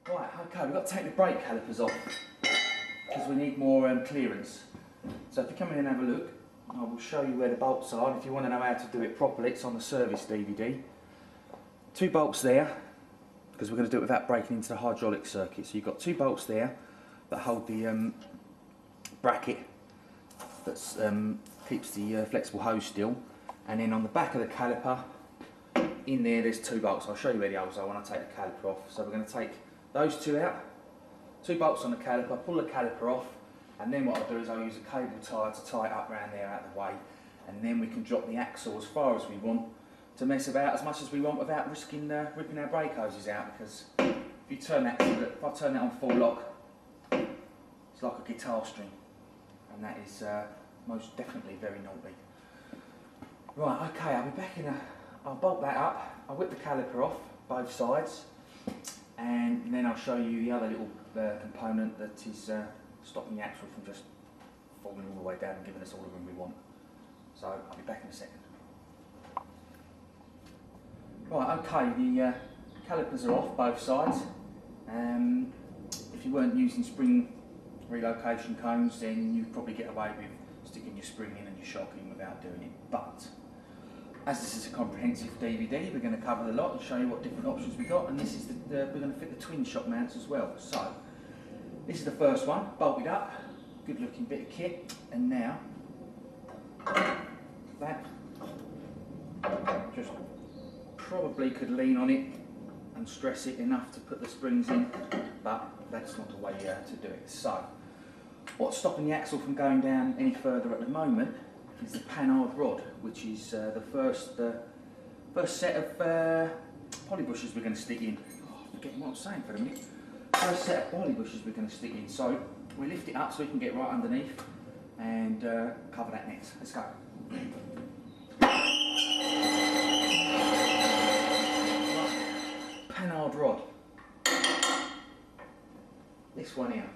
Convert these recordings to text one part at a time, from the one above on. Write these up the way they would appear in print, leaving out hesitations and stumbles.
Right, okay, we've got to take the brake calipers off because we need more clearance. So if you come in and have a look, I will show you where the bolts are. And if you want to know how to do it properly, it's on the service DVD. 2 bolts there, because we're going to do it without breaking into the hydraulic circuit. So you've got 2 bolts there that hold the bracket that keeps the flexible hose still. And then on the back of the caliper, in there's 2 bolts. I'll show you where the holes are when I take the caliper off. So we're going to take those 2 out, 2 bolts on the caliper, pull the caliper off, and then what I'll do is I'll use a cable tie to tie it up around there out of the way, and then we can drop the axle as far as we want to mess about as much as we want without risking ripping our brake hoses out, because if you turn that, if I turn that on full lock, it's like a guitar string, and that is most definitely very naughty. Right, okay, I'll be back in I'll bolt that up, I'll whip the caliper off both sides, and then I'll show you the other little component that is stopping the axle from just falling all the way down and giving us all the room we want. So I'll be back in a second. Right, okay, the calipers are off both sides. If you weren't using spring relocation cones, then you'd probably get away with sticking your spring in and your shock in without doing it. But as this is a comprehensive DVD, we're going to cover the lot and show you what different options we've got, and this is we're going to fit the twin shock mounts as well. So this is the first one, bolted up, good looking bit of kit, and now that just probably could lean on it and stress it enough to put the springs in, but that's not the way to do it. So what's stopping the axle from going down any further at the moment is the panhard rod, which is the first set of poly bushes we're going to stick in. Oh, I'm forgetting what I'm saying for a minute. First set of poly bushes we're going to stick in. So we lift it up so we can get right underneath and cover that next. Let's go. Panhard rod. This one here.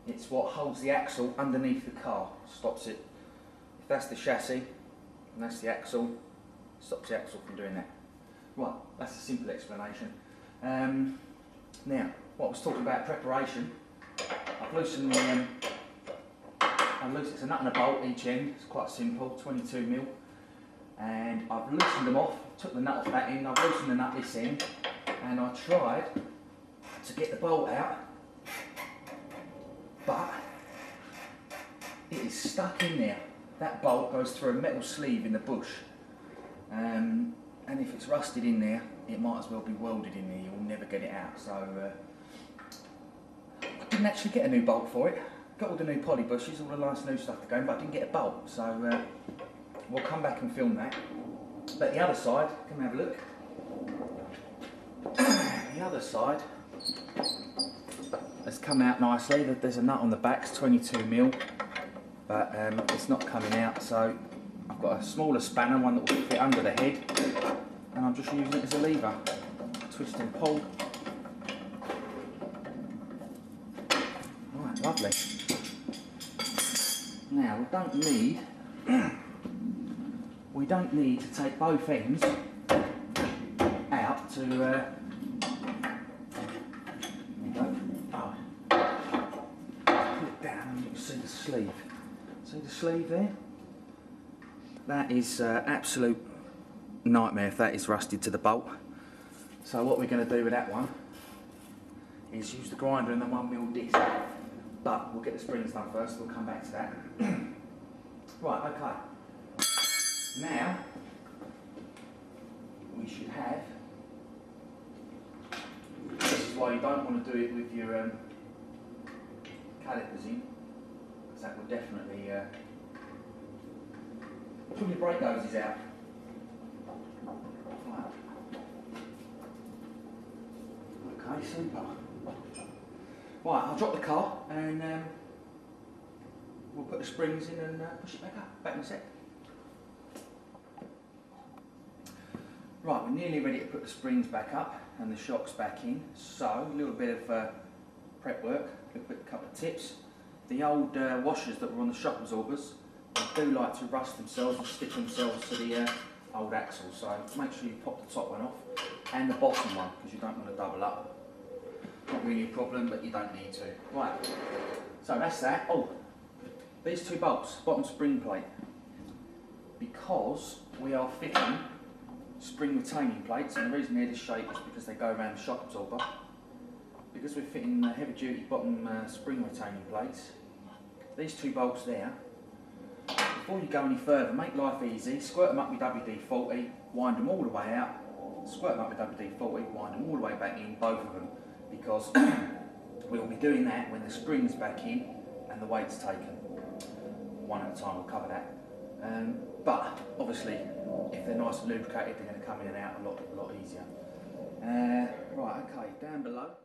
It's what holds the axle underneath the car, stops it. If that's the chassis and that's the axle, stops the axle from doing that. Right, that's a simple explanation. Now, what I was talking about preparation, I've loosened the, it's a nut and a bolt each end, it's quite simple, 22mm, and I've loosened them off, took the nut off that end, I've loosened the nut this end, and I tried to get the bolt out, but it is stuck in there. That bolt goes through a metal sleeve in the bush, and if it's rusted in there, it might as well be welded in there, you'll never get it out. So I didn't actually get a new bolt for it, got all the new poly bushes, all the nice new stuff to go in, but I didn't get a bolt, so we'll come back and film that. But the other side, come have a look. The other side has come out nicely. There's a nut on the back, it's 22mm, but it's not coming out, so I've got a smaller spanner, one that will fit under the head, and I'm just using it as a lever. Twist and pull. Right, lovely. Now we don't need to take both ends out to there we go. Oh. Put it down and you can see the sleeve. See the sleeve there? That is absolute nightmare if that is rusted to the bolt. So what we're going to do with that one is use the grinder and the 1mm disc. But we'll get the springs done first, we'll come back to that. Right, okay. Now, we should have, this is why you don't want to do it with your calipers in, because that will definitely pull your brake hoses out. Right. Okay, super. Right, I'll drop the car and we'll put the springs in and push it back up. Back in a sec. Right, we're nearly ready to put the springs back up and the shocks back in. So, a little bit of prep work, a couple of tips. The old washers that were on the shock absorbers, they do like to rust themselves and stick themselves to the old axle. So make sure you pop the top one off and the bottom one, because you don't want to double up. not really a problem, but you don't need to. Right, so that's that. Oh, these two bolts, bottom spring plate, because we are fitting spring retaining plates, and the reason they're this shape is because they go around the shock absorber. Because we're fitting heavy duty bottom spring retaining plates, these two bolts there, before you go any further, make life easy, squirt them up with WD-40, wind them all the way out, squirt them up with WD-40, wind them all the way back in, both of them, because we'll be doing that when the spring's back in and the weight's taken. One at a time, we'll cover that. But obviously, if they're nice and lubricated, they're going to come in and out a lot easier. Right, okay, down below.